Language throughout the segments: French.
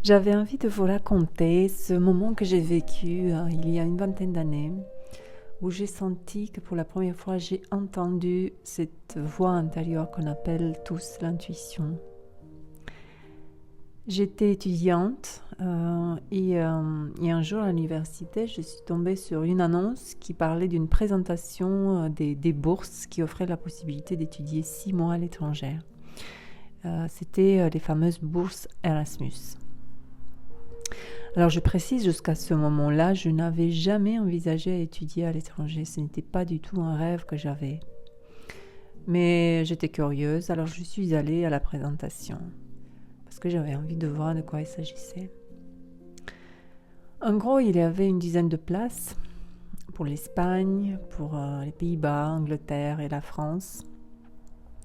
J'avais envie de vous raconter ce moment que j'ai vécu il y a une vingtaine d'années, où j'ai senti que pour la première fois, j'ai entendu cette voix intérieure qu'on appelle tous l'intuition. J'étais étudiante et un jour à l'université, je suis tombée sur une annonce qui parlait d'une présentation des bourses qui offraient la possibilité d'étudier 6 mois à l'étranger. C'était les fameuses bourses Erasmus. Alors je précise, jusqu'à ce moment-là, je n'avais jamais envisagé étudier à l'étranger. Ce n'était pas du tout un rêve que j'avais. Mais j'étais curieuse, alors je suis allée à la présentation, parce que j'avais envie de voir de quoi il s'agissait. En gros, il y avait une dizaine de places pour l'Espagne, pour les Pays-Bas, Angleterre et la France.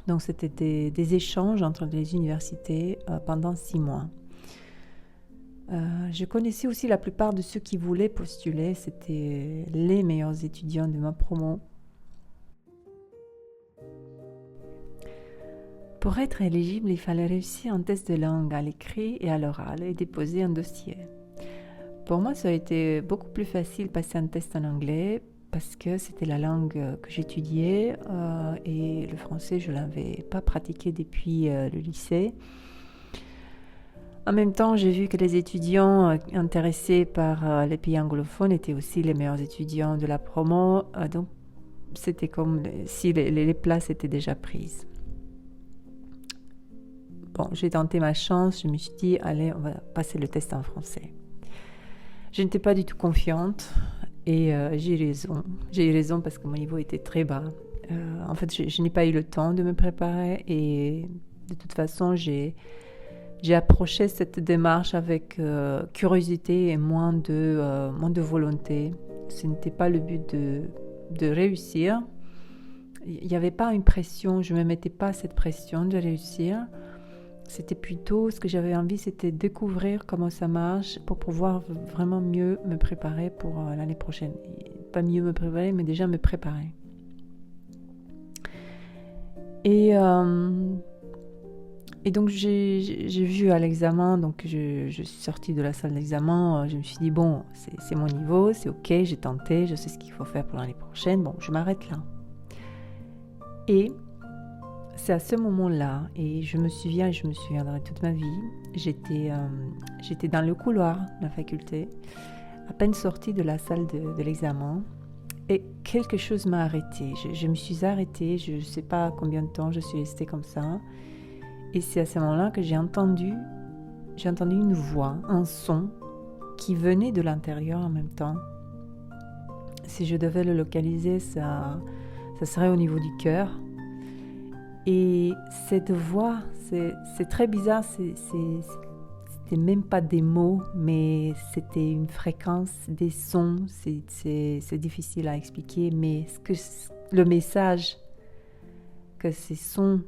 Donc c'était des échanges entre les universités pendant 6 mois. Je connaissais aussi la plupart de ceux qui voulaient postuler, c'était les meilleurs étudiants de ma promo. Pour être éligible, il fallait réussir un test de langue à l'écrit et à l'oral et déposer un dossier. Pour moi, ça a été beaucoup plus facile de passer un test en anglais parce que c'était la langue que j'étudiais et le français, je ne l'avais pas pratiqué depuis le lycée. En même temps, j'ai vu que les étudiants intéressés par les pays anglophones étaient aussi les meilleurs étudiants de la promo, donc c'était comme si les places étaient déjà prises. Bon, j'ai tenté ma chance, je me suis dit, allez, on va passer le test en français. Je n'étais pas du tout confiante et j'ai eu raison. J'ai eu raison parce que mon niveau était très bas. En fait, je n'ai pas eu le temps de me préparer et de toute façon, j'ai approché cette démarche avec curiosité et moins de volonté. Ce n'était pas le but de réussir. Il n'y avait pas une pression, je ne me mettais pas cette pression de réussir. C'était plutôt, ce que j'avais envie, c'était découvrir comment ça marche pour pouvoir vraiment mieux me préparer pour l'année prochaine. Pas mieux me préparer, mais déjà me préparer. Et donc j'ai vu à l'examen, donc je suis sortie de la salle d'examen, je me suis dit bon, c'est mon niveau, c'est ok, j'ai tenté, je sais ce qu'il faut faire pour l'année prochaine, bon, je m'arrête là. Et c'est à ce moment-là, et je me souviendrai toute ma vie, j'étais dans le couloir de la faculté, à peine sortie de la salle de l'examen, et quelque chose m'a arrêtée. Je me suis arrêtée, je ne sais pas combien de temps je suis restée comme ça. Et c'est à ce moment-là que j'ai entendu une voix, un son qui venait de l'intérieur en même temps. Si je devais le localiser, ça serait au niveau du cœur. Et cette voix, c'est très bizarre, c'était même pas des mots, mais c'était une fréquence, des sons, c'est difficile à expliquer, mais le message que ce son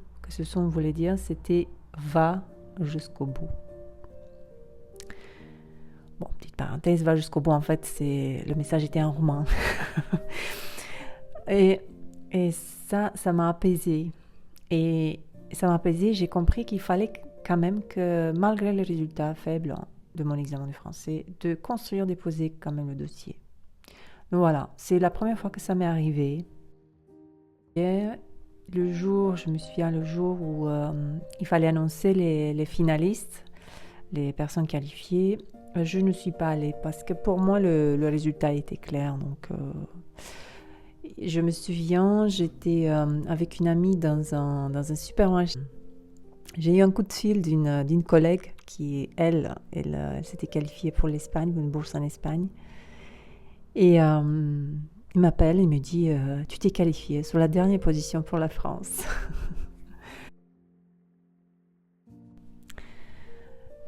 voulait dire, c'était « va jusqu'au bout ». Bon, petite parenthèse, « va jusqu'au bout », en fait, le message était en roumain. et ça m'a apaisée. Et ça m'a apaisée, j'ai compris qu'il fallait quand même que, malgré les résultats faibles de mon examen de français, de construire, déposer quand même le dossier. Donc voilà, c'est la première fois que ça m'est arrivé. Et le jour où il fallait annoncer les finalistes, les personnes qualifiées, je ne suis pas allée parce que pour moi le résultat était clair. Donc je me souviens, j'étais avec une amie dans un supermarché. J'ai eu un coup de fil d'une collègue qui, elle s'était qualifiée pour l'Espagne, une bourse en Espagne. Et il m'appelle et me dit « Tu t'es qualifiée sur la dernière position pour la France. »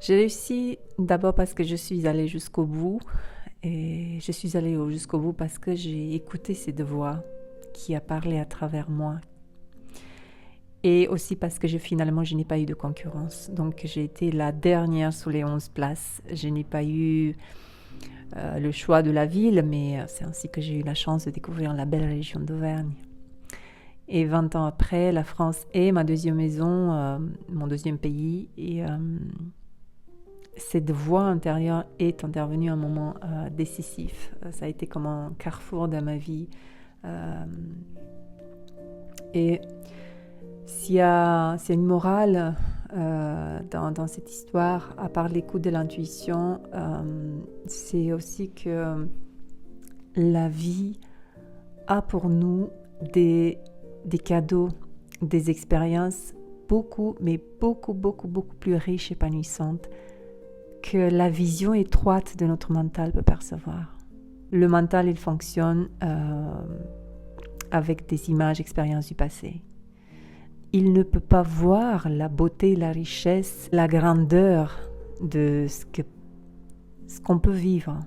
J'ai réussi d'abord parce que je suis allée jusqu'au bout. Et je suis allée jusqu'au bout parce que j'ai écouté cette voix qui a parlé à travers moi. Et aussi parce que finalement, je n'ai pas eu de concurrence. Donc, j'ai été la dernière sur les 11 places. Je n'ai pas eu le choix de la ville, mais c'est ainsi que j'ai eu la chance de découvrir la belle région d'Auvergne. Et 20 ans après, la France est ma deuxième maison, mon deuxième pays. Et cette voix intérieure est intervenue à un moment décisif. Ça a été comme un carrefour dans ma vie. Et s'il y a une morale dans cette histoire, à part l'écoute de l'intuition, c'est aussi que la vie a pour nous des cadeaux, des expériences beaucoup plus riches et épanouissantes que la vision étroite de notre mental peut percevoir. Le mental, il fonctionne avec des images, expériences du passé. Il ne peut pas voir la beauté, la richesse, la grandeur de ce qu'on peut vivre.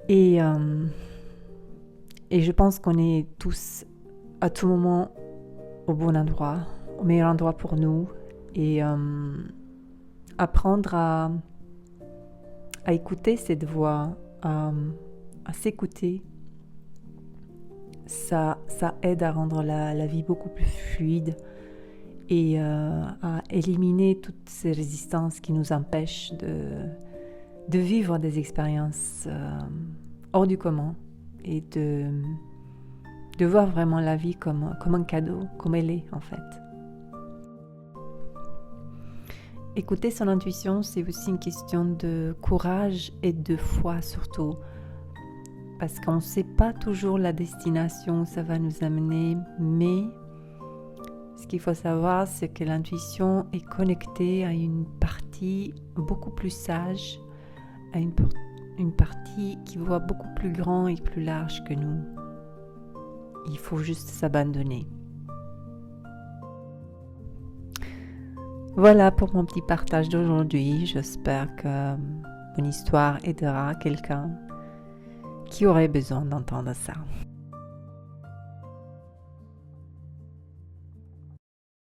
Et je pense qu'on est tous à tout moment au bon endroit, au meilleur endroit pour nous, et apprendre à écouter cette voix, à s'écouter, ça aide à rendre la vie beaucoup plus fluide et à éliminer toutes ces résistances qui nous empêchent de vivre des expériences hors du commun et de voir vraiment la vie comme un cadeau, comme elle est en fait. Écouter son intuition, c'est aussi une question de courage et de foi surtout, parce qu'on ne sait pas toujours la destination où ça va nous amener, mais ce qu'il faut savoir, c'est que l'intuition est connectée à une partie beaucoup plus sage, à une partie qui voit beaucoup plus grand et plus large que nous. Il faut juste s'abandonner. Voilà pour mon petit partage d'aujourd'hui. J'espère que mon histoire aidera quelqu'un qui aurait besoin d'entendre ça.